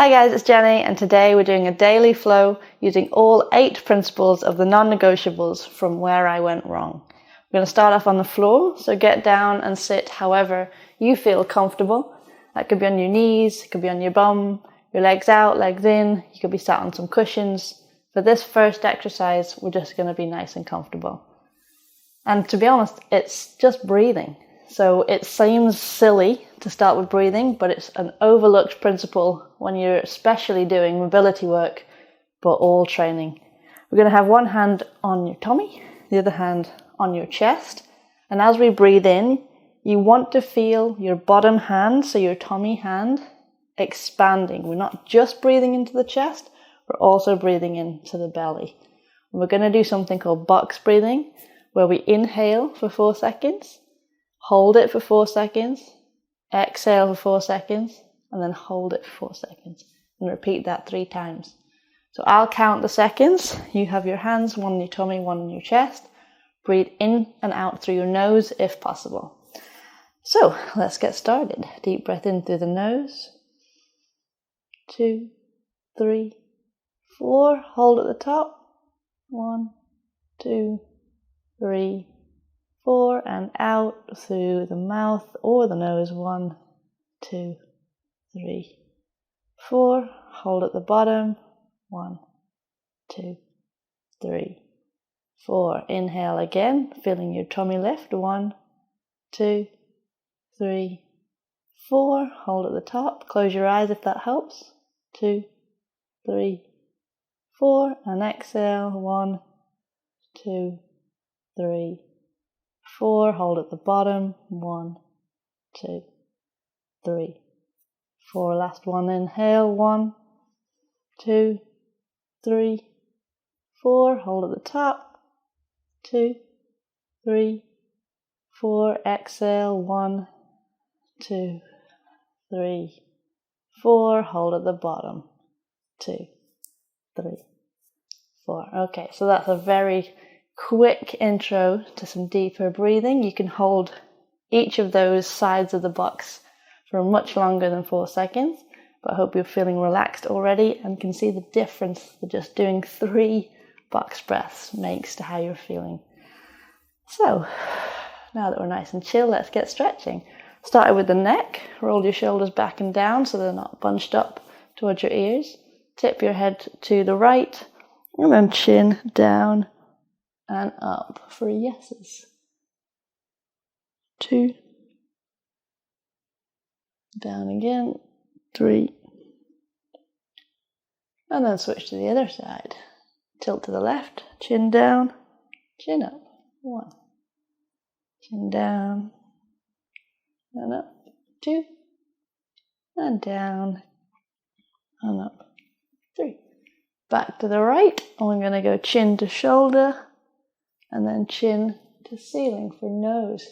Hi guys, it's Jenny, and today we're doing a daily flow using all 8 principles of the non-negotiables from where I went wrong. We're going to start off on the floor, so get down and sit however you feel comfortable. That could be on your knees, it could be on your bum, your legs out, legs in, you could be sat on some cushions. For this first exercise, we're just going to be nice and comfortable. And to be honest, it's just breathing. So it seems silly to start with breathing, but it's an overlooked principle when you're especially doing mobility work, but all training. We're going to have one hand on your tummy, the other hand on your chest. And as we breathe in, you want to feel your bottom hand, so your tummy hand, expanding. We're not just breathing into the chest, we're also breathing into the belly. And we're going to do something called box breathing, where we inhale for 4 seconds, hold it for 4 seconds, exhale for 4 seconds, and then hold it for 4 seconds. And repeat that 3 times. So I'll count the seconds. You have your hands, one on your tummy, one on your chest. Breathe in and out through your nose if possible. So let's get started. Deep breath in through the nose. 2, 3, 4. Hold at the top. 1, 2, 3, 4, and out through the mouth or the nose. 1, 2, 3, 4. Hold at the bottom. 1, 2, 3, 4. Inhale again, feeling your tummy lift. 1, 2, 3, 4. Hold at the top. Close your eyes if that helps. 2, 3, 4. And exhale. 1, 2, 3, 4. Hold at the bottom. 1, 2, 3, 4. Last one. Inhale. 1, 2, 3, 4. Hold at the top. 2, 3, 4. Exhale. 1, 2, 3, 4. Hold at the bottom. 2, 3, 4. Okay, so that's a very quick intro to some deeper breathing. You can hold each of those sides of the box for much longer than 4 seconds, but I hope you're feeling relaxed already and can see the difference that just doing 3 box breaths makes to how you're feeling. So now that we're nice and chill, let's get stretching. Starting with the neck, roll your shoulders back and down so they're not bunched up towards your ears. Tip your head to the right and then chin down and up for yeses. 2. Down again. 3. And then switch to the other side. Tilt to the left, chin down, chin up. 1. Chin down and up. 2. And down and up. 3. Back to the right, and we're going to go chin to shoulder and then chin to ceiling for nose.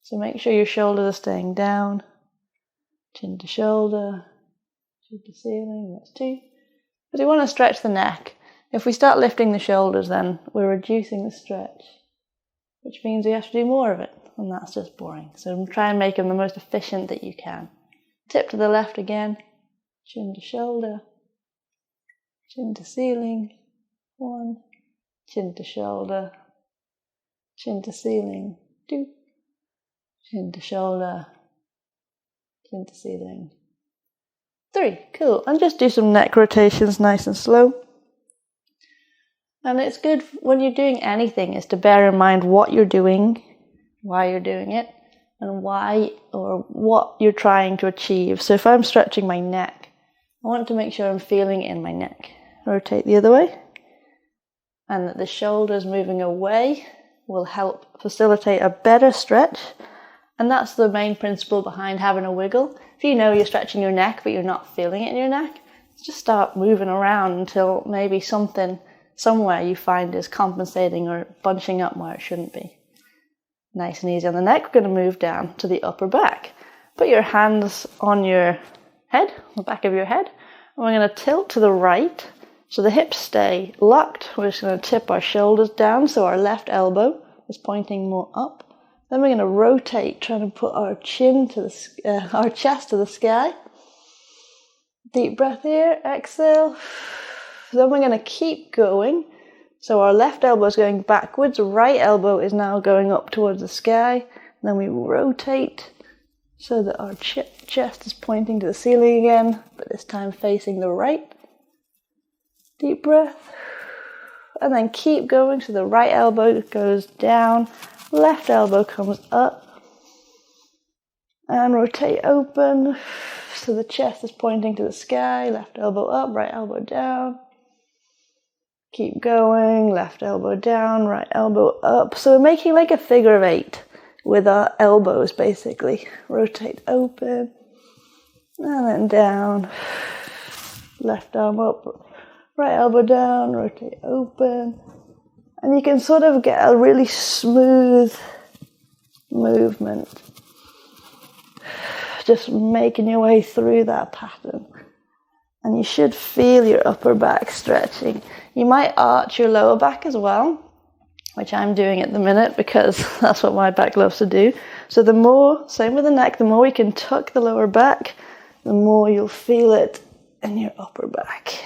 So make sure your shoulders are staying down. Chin to shoulder, chin to ceiling, that's 2. Because we want to stretch the neck. If we start lifting the shoulders, then we're reducing the stretch, which means we have to do more of it, and that's just boring. So try and make them the most efficient that you can. Tip to the left again, chin to shoulder, chin to ceiling, 1, chin to shoulder, chin to ceiling, 2, chin to shoulder, chin to ceiling, 3. Cool. And just do some neck rotations nice and slow. And it's good when you're doing anything is to bear in mind what you're doing, why you're doing it, and why or what you're trying to achieve. So if I'm stretching my neck, I want to make sure I'm feeling it in my neck. Rotate the other way. And that the shoulders moving away will help facilitate a better stretch. And that's the main principle behind having a wiggle. If you know you're stretching your neck but you're not feeling it in your neck, just start moving around until maybe something somewhere you find is compensating or bunching up where it shouldn't be. Nice and easy on the neck. We're going to move down to the upper back. Put your hands on your head, the back of your head, and we're going to tilt to the right so the hips stay locked. We're just going to tip our shoulders down so our left elbow is pointing more up. Then we're going to rotate, trying to put our chin to our chest to the sky. Deep breath here, exhale. Then we're going to keep going. So our left elbow is going backwards, right elbow is now going up towards the sky. Then we rotate so that our chest is pointing to the ceiling again, but this time facing the right. Deep breath. And then keep going so the right elbow goes down, left elbow comes up. And rotate open so the chest is pointing to the sky, left elbow up, right elbow down. Keep going, left elbow down, right elbow up. So we're making like a figure of 8 with our elbows basically. Rotate open and then down, left arm up, right elbow down, rotate open. And you can sort of get a really smooth movement. Just making your way through that pattern. And you should feel your upper back stretching. You might arch your lower back as well, which I'm doing at the minute because that's what my back loves to do. So the more, same with the neck, the more we can tuck the lower back, the more you'll feel it in your upper back.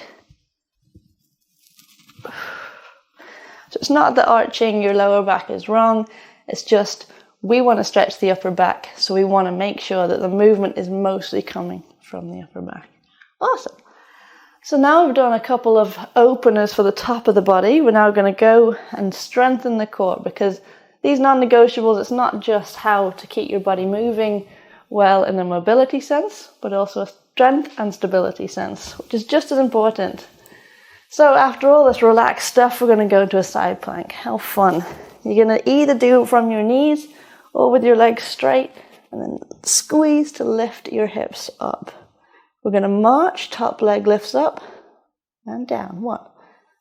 So it's not that arching your lower back is wrong, it's just we want to stretch the upper back, so we want to make sure that the movement is mostly coming from the upper back. Awesome. So now we've done a couple of openers for the top of the body. We're now going to go and strengthen the core, because these non-negotiables, it's not just how to keep your body moving well in a mobility sense, but also a strength and stability sense, which is just as important. So after all this relaxed stuff, we're going to go into a side plank. How fun. You're going to either do it from your knees or with your legs straight, and then squeeze to lift your hips up. We're going to march, top leg lifts up and down, 1.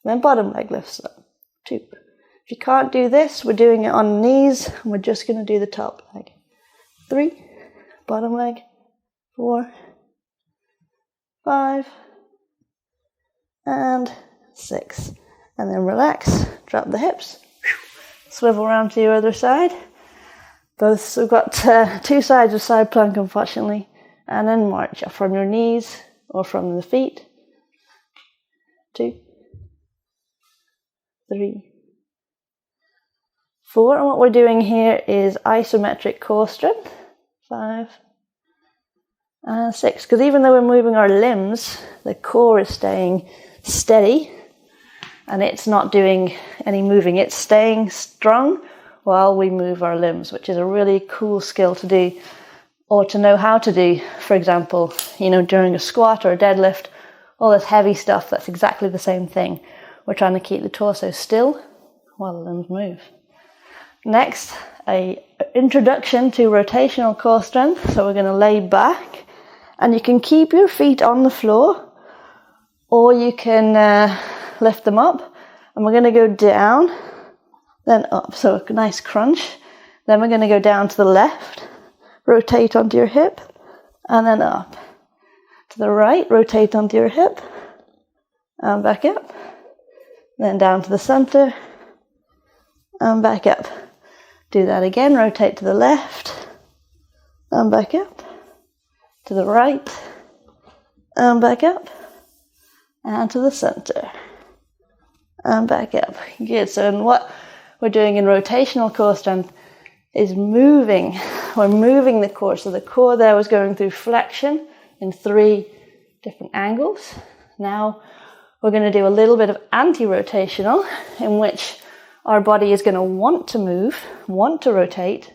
Then bottom leg lifts up, 2. If you can't do this, we're doing it on knees, and we're just going to do the top leg. 3, bottom leg, 4, 5, and 6. And then relax, drop the hips, swivel around to your other side. So we've got 2 sides of side plank, unfortunately. And then march up from your knees or from the feet. 2, 3, 4. And what we're doing here is isometric core strength. 5 and 6. Because even though we're moving our limbs, the core is staying steady and it's not doing any moving. It's staying strong while we move our limbs, which is a really cool skill to do, or to know how to do. For example, during a squat or a deadlift, all this heavy stuff, that's exactly the same thing. We're trying to keep the torso still while the limbs move. Next, an introduction to rotational core strength. So we're going to lay back, and you can keep your feet on the floor, or you can lift them up, and we're going to go down, then up. So a nice crunch. Then we're going to go down to the left, rotate onto your hip, and then up. To the right, rotate onto your hip, and back up. Then down to the center, and back up. Do that again, rotate to the left, and back up. To the right, and back up. And to the center, and back up. Good. So what we're doing in rotational core strength is moving. We're moving the core. So the core there was going through flexion in 3 different angles. Now we're going to do a little bit of anti-rotational, in which our body is going to want to move, want to rotate,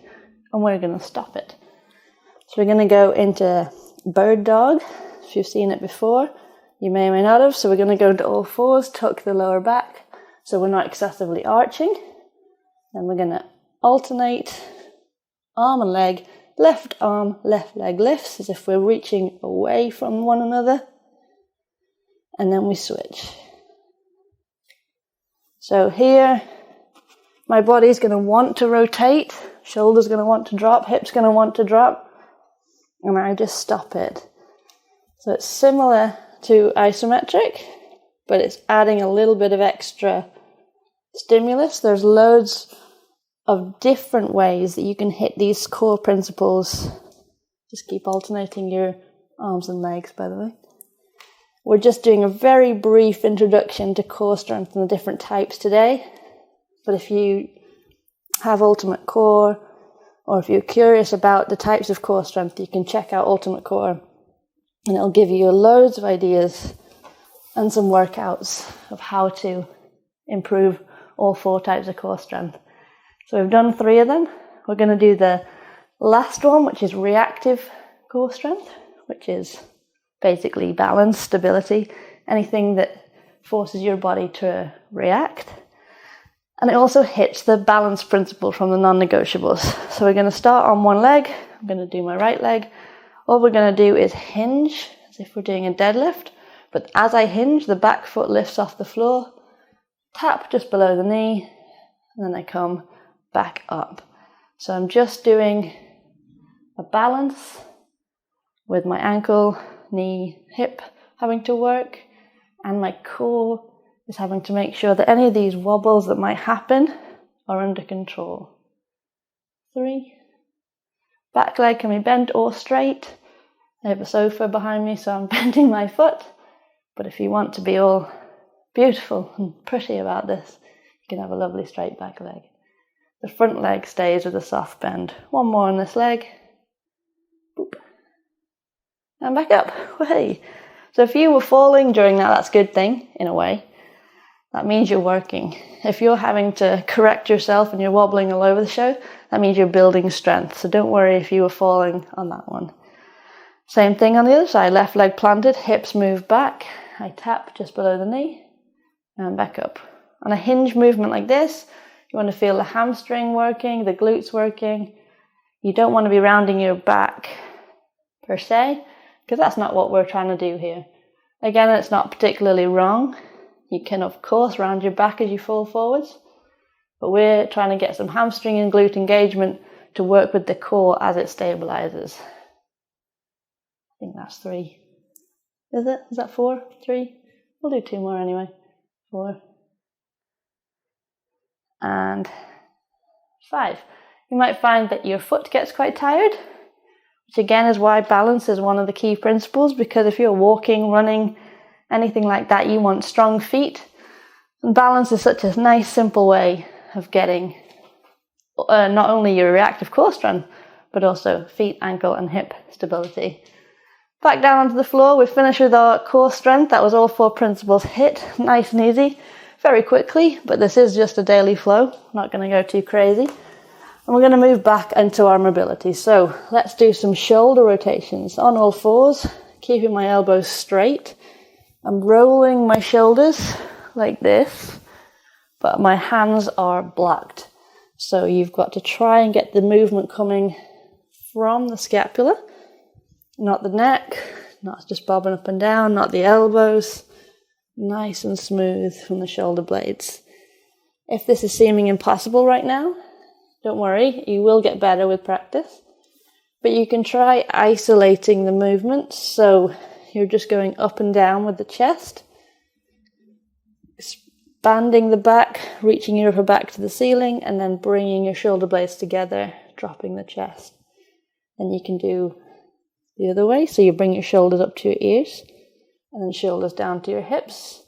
and we're going to stop it. So we're going to go into bird dog. If you've seen it before, you may or may not have. So we're going to go into all 4s, tuck the lower back so we're not excessively arching. Then we're going to alternate arm and leg, left arm, left leg lifts as if we're reaching away from one another. And then we switch. So here, my body's going to want to rotate, shoulders going to want to drop, hips going to want to drop, and I just stop it. So it's similar to isometric, but it's adding a little bit of extra stimulus. There's loads of different ways that you can hit these core principles. Just keep alternating your arms and legs, by the way. We're just doing a very brief introduction to core strength and the different types today. But if you have Ultimate Core, or if you're curious about the types of core strength, you can check out Ultimate Core, and it'll give you loads of ideas and some workouts of how to improve all 4 types of core strength. So we've done 3 of them. We're going to do the last one, which is reactive core strength, which is basically balance, stability, anything that forces your body to react. And it also hits the balance principle from the non-negotiables. So we're going to start on one leg. I'm going to do my right leg. All we're going to do is hinge, as if we're doing a deadlift. But as I hinge, the back foot lifts off the floor, tap just below the knee, and then I come back up. So I'm just doing a balance with my ankle, knee, hip having to work, and my core is having to make sure that any of these wobbles that might happen are under control. 3. Back leg can be bent or straight. I have a sofa behind me, so I'm bending my foot. But if you want to be all beautiful and pretty about this, you can have a lovely straight back leg. The front leg stays with a soft bend. One more on this leg. Boop. And back up. Hey. So if you were falling during that, that's a good thing, in a way. That means you're working. If you're having to correct yourself and you're wobbling all over the show, that means you're building strength. So don't worry if you were falling on that one. Same thing on the other side. Left leg planted, hips move back. I tap just below the knee and back up. On a hinge movement like this, you want to feel the hamstring working, the glutes working. You don't want to be rounding your back per se, because that's not what we're trying to do here. Again, it's not particularly wrong. You can, of course, round your back as you fall forwards, but we're trying to get some hamstring and glute engagement to work with the core as it stabilizes. I think that's 3. Is it? Is that 4? 3? We'll do 2 more anyway. 4. And 5. You might find that your foot gets quite tired, which again is why balance is one of the key principles, because if you're walking, running, anything like that, you want strong feet. And balance is such a nice, simple way of getting not only your reactive core strength, but also feet, ankle, and hip stability. Back down onto the floor, we finished with our core strength. That was all 4 principles hit, nice and easy, very quickly, but this is just a daily flow. Not going to go too crazy. And we're going to move back into our mobility. So let's do some shoulder rotations on all 4s, keeping my elbows straight. I'm rolling my shoulders like this, but my hands are blocked. So you've got to try and get the movement coming from the scapula, not the neck, not just bobbing up and down, not the elbows. Nice and smooth from the shoulder blades. If this is seeming impossible right now, don't worry, you will get better with practice. But you can try isolating the movements, so you're just going up and down with the chest, expanding the back, reaching your upper back to the ceiling, and then bringing your shoulder blades together, dropping the chest. And you can do the other way, so you bring your shoulders up to your ears, and then shoulders down to your hips.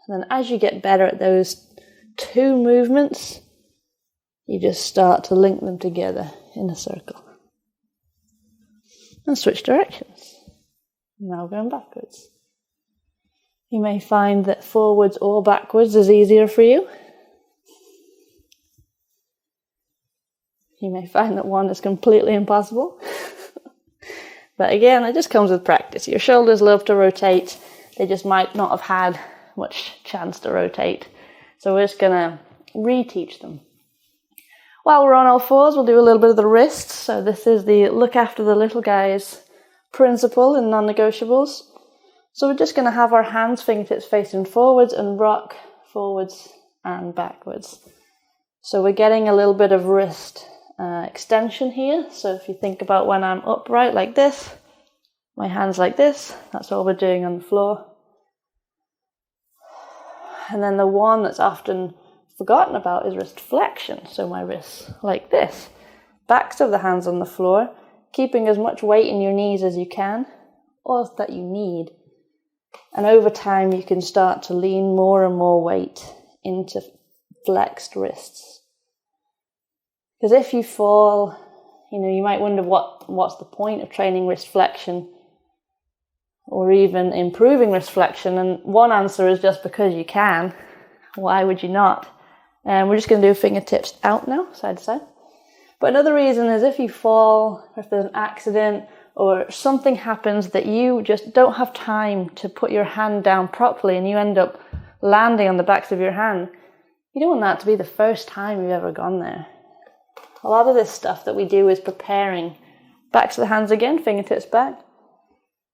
And then as you get better at those 2 movements, you just start to link them together in a circle. And switch directions. Now going backwards. You may find that forwards or backwards is easier for you. You may find that one is completely impossible. But again, it just comes with practice. Your shoulders love to rotate. They just might not have had much chance to rotate. So we're just going to reteach them. While we're on all 4s, we'll do a little bit of the wrists. So this is the look after the little guys principle in non-negotiables. So we're just going to have our hands, fingertips facing forwards and rock forwards and backwards. So we're getting a little bit of wrist extension here. So if you think about when I'm upright like this, my hands like this, that's all we're doing on the floor. And then the one that's often forgotten about is wrist flexion. So my wrists like this. Backs of the hands on the floor, keeping as much weight in your knees as you can, all that you need. And over time, you can start to lean more and more weight into flexed wrists. Because if you fall, you might wonder what's the point of training wrist flexion or even improving wrist flexion. And one answer is just because you can. Why would you not? And we're just going to do fingertips out now, side to side. But another reason is if you fall, or if there's an accident, or something happens that you just don't have time to put your hand down properly and you end up landing on the backs of your hand, you don't want that to be the first time you've ever gone there. A lot of this stuff that we do is preparing. Backs of the hands again, fingertips back.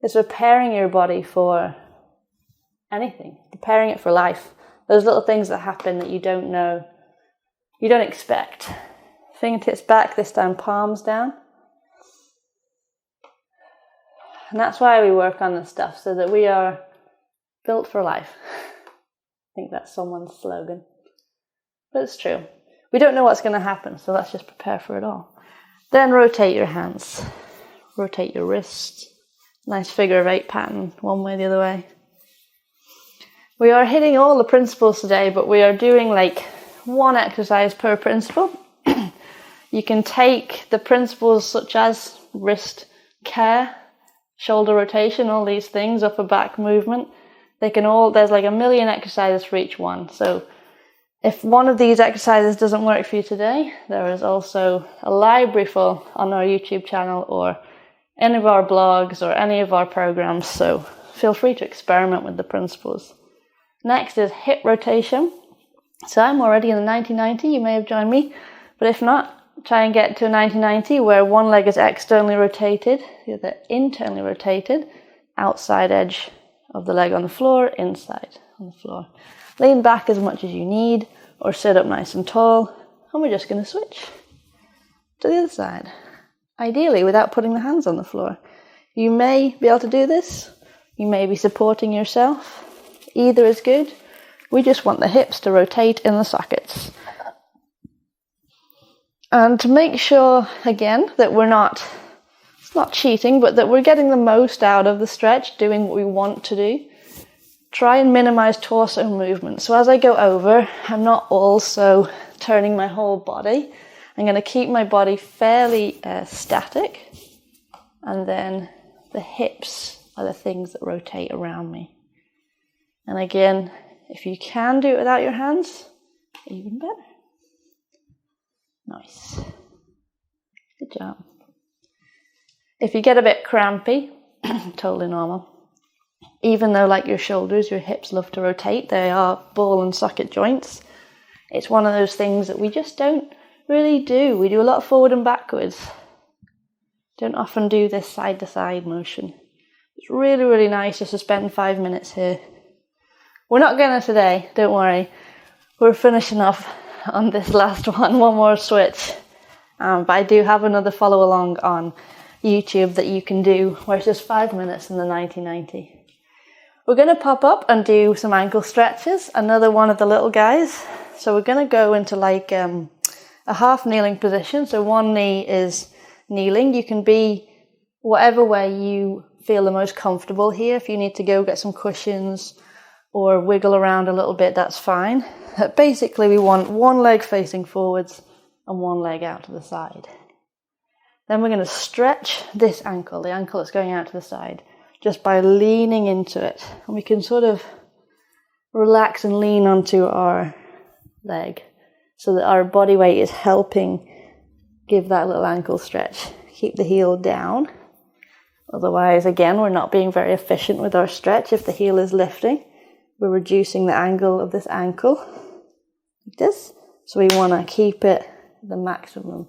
It's preparing your body for anything, preparing it for life. Those little things that happen that you don't know, you don't expect. Fingertips back, this time palms down. And that's why we work on this stuff, so that we are built for life. I think that's someone's slogan. But it's true. We don't know what's going to happen, so let's just prepare for it all. Then rotate your hands. Rotate your wrists. Nice figure of 8 pattern, one way, the other way. We are hitting all the principles today, but we are doing like one exercise per principle. You can take the principles such as wrist care, shoulder rotation, all these things, upper back movement. There's like a million exercises for each one. So if one of these exercises doesn't work for you today, there is also a library full on our YouTube channel or any of our blogs or any of our programs. So feel free to experiment with the principles. Next is hip rotation. So I'm already in the 90-90. You may have joined me, but if not, try and get to a 90-90 where one leg is externally rotated, the other internally rotated, outside edge of the leg on the floor, inside on the floor. Lean back as much as you need, or sit up nice and tall, and we're just going to switch to the other side. Ideally, without putting the hands on the floor. You may be able to do this. You may be supporting yourself. Either is good. We just want the hips to rotate in the sockets. And to make sure, again, that it's not cheating, but that we're getting the most out of the stretch, doing what we want to do, try and minimize torso movement. So as I go over, I'm not also turning my whole body. I'm going to keep my body fairly static, and then the hips are the things that rotate around me. And again, if you can do it without your hands, even better. Nice. Good job. If you get a bit crampy, totally normal. Even though, like your shoulders, your hips love to rotate, they are ball and socket joints. It's one of those things that we just don't really do. We do a lot forward and backwards. Don't often do this side to side motion. It's really, really nice just to spend 5 minutes here. We're not going to today, don't worry. We're finishing off on this last one more switch. But I do have another follow along on YouTube that you can do where it's just 5 minutes in the 90-90. We're going to pop up and do some ankle stretches, another one of the little guys. So we're going to go into like a half kneeling position. So one knee is kneeling. You can be whatever way you feel the most comfortable here. If you need to go get some cushions or wiggle around a little bit, that's fine. But basically, we want one leg facing forwards and one leg out to the side. Then we're going to stretch this ankle, the ankle that's going out to the side, just by leaning into it. And we can sort of relax and lean onto our leg so that our body weight is helping give that little ankle stretch. Keep the heel down. Otherwise, again, we're not being very efficient with our stretch. If the heel is lifting, we're reducing the angle of this ankle like this. So we want to keep it the maximum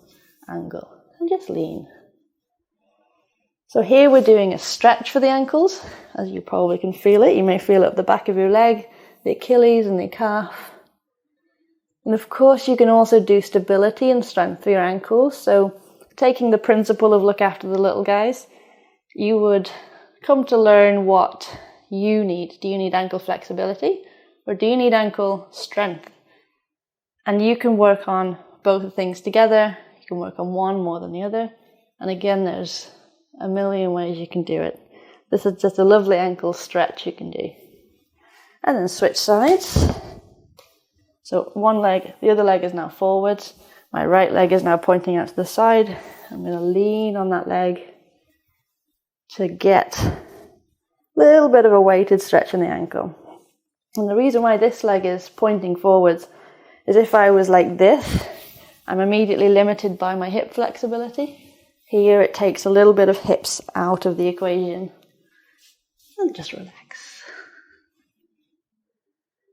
angle and just lean. So here we're doing a stretch for the ankles. As you probably can feel it. You may feel it up the back of your leg, the Achilles and the calf. And of course you can also do stability and strength for your ankles. So taking the principle of look after the little guys, you would come to learn what you need. Do you need ankle flexibility or do you need ankle strength? And you can work on both things together. You can work on one more than the other. And again, there's a million ways you can do it. This is just a lovely ankle stretch you can do. And then switch sides. So one leg, the other leg is now forwards. My right leg is now pointing out to the side. I'm going to lean on that leg to get a little bit of a weighted stretch in the ankle. And the reason why this leg is pointing forwards is if I was like this, I'm immediately limited by my hip flexibility. Here it takes a little bit of hips out of the equation. And just relax.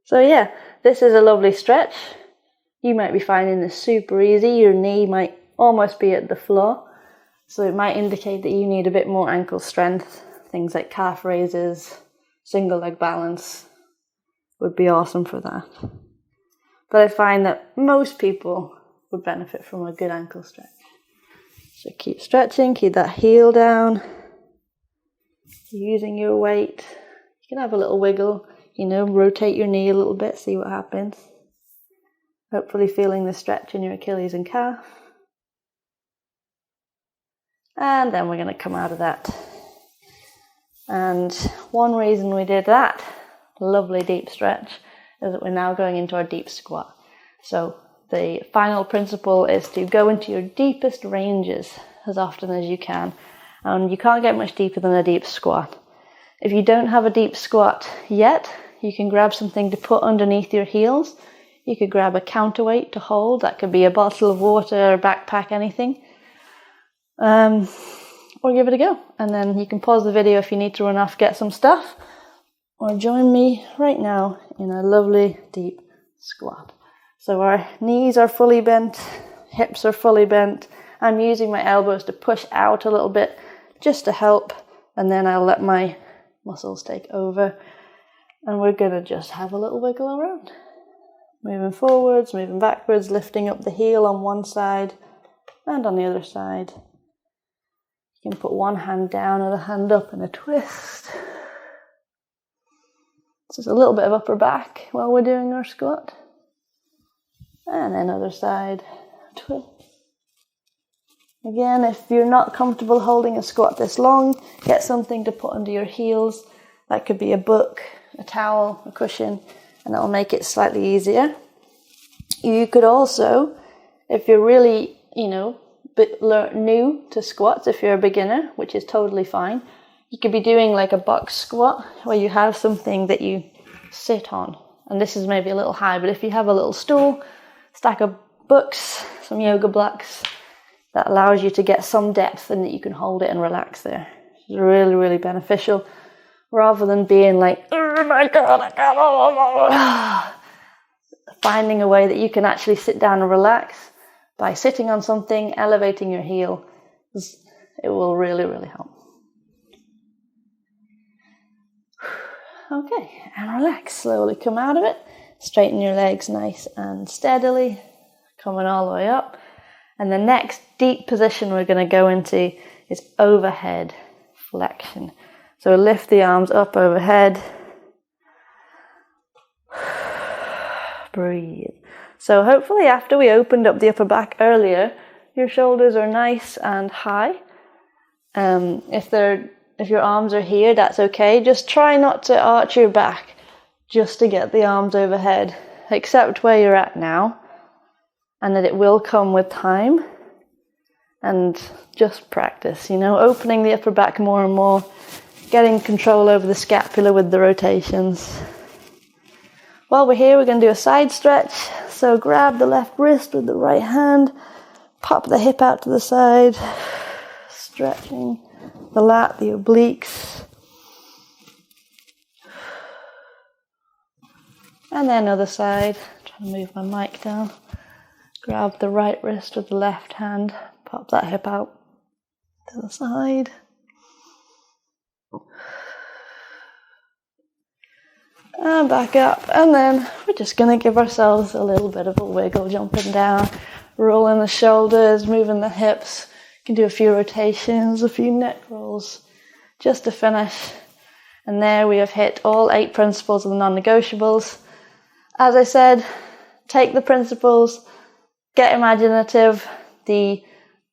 So yeah, this is a lovely stretch. You might be finding this super easy. Your knee might almost be at the floor. So it might indicate that you need a bit more ankle strength. Things like calf raises, single leg balance would be awesome for that. But I find that most people would benefit from a good ankle stretch. So keep stretching, keep that heel down. Using your weight. You can have a little wiggle, rotate your knee a little bit, see what happens. Hopefully feeling the stretch in your Achilles and calf. And then we're going to come out of that. And one reason we did that lovely deep stretch is that we're now going into our deep squat. So the final principle is to go into your deepest ranges as often as you can. And you can't get much deeper than a deep squat. If you don't have a deep squat yet, you can grab something to put underneath your heels. You could grab a counterweight to hold. That could be a bottle of water, a backpack, anything. Or give it a go. And then you can pause the video if you need to run off, get some stuff. Or join me right now in a lovely deep squat. So our knees are fully bent, hips are fully bent. I'm using my elbows to push out a little bit just to help. And then I'll let my muscles take over. And we're going to just have a little wiggle around. Moving forwards, moving backwards, lifting up the heel on one side and on the other side. You can put one hand down and a hand up in a twist. Just a little bit of upper back while we're doing our squat. And then other side, twist. Again, if you're not comfortable holding a squat this long, get something to put under your heels. That could be a book, a towel, a cushion, and that'll make it slightly easier. You could also, if you're really, new to squats, if you're a beginner, which is totally fine, you could be doing like a box squat where you have something that you sit on. And this is maybe a little high, but if you have a little stool, stack of books, some yoga blocks, that allows you to get some depth and that you can hold it and relax there. It's really, really beneficial. Rather than being like, oh my God, I can't. Finding a way that you can actually sit down and relax by sitting on something, elevating your heel, it will really, really help. Okay, and relax. Slowly come out of it. Straighten your legs nice and steadily, coming all the way up. And the next deep position we're going to go into is overhead flexion. So lift the arms up overhead. Breathe. So hopefully after we opened up the upper back earlier, your shoulders are nice and high. If your arms are here, that's okay. Just try not to arch your back just to get the arms overhead. Accept where you're at now and that it will come with time. And just practice, opening the upper back more and more, getting control over the scapula with the rotations. While we're here, we're going to do a side stretch. So grab the left wrist with the right hand, pop the hip out to the side, stretching the lat, the obliques. And then other side, trying to move my mic down. Grab the right wrist with the left hand, pop that hip out to the side. And back up, and then we're just going to give ourselves a little bit of a wiggle, jumping down, rolling the shoulders, moving the hips. You can do a few rotations, a few neck rolls, just to finish. And there we have hit all 8 principles of the non-negotiables. As I said, take the principles, get imaginative.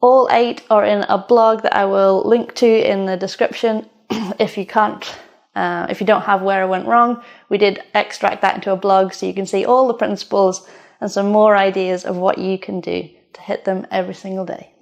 All 8 are in a blog that I will link to in the description. if you don't have where I went wrong, we did extract that into a blog so you can see all the principles and some more ideas of what you can do to hit them every single day.